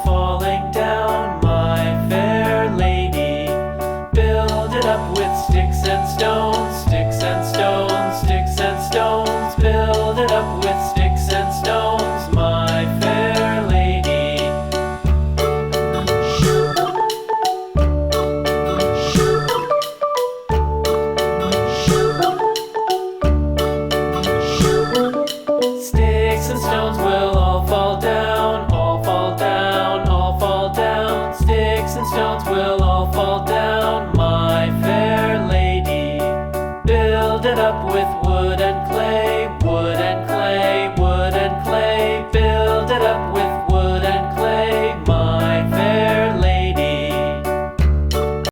falling down, my fair lady. Build it up with sticks and stones, sticks and stones, sticks and stones. Build it up with sticks and stones, my fair lady. Sticks and stones will all fall down, all fall down, all fall down. Sticks and stones will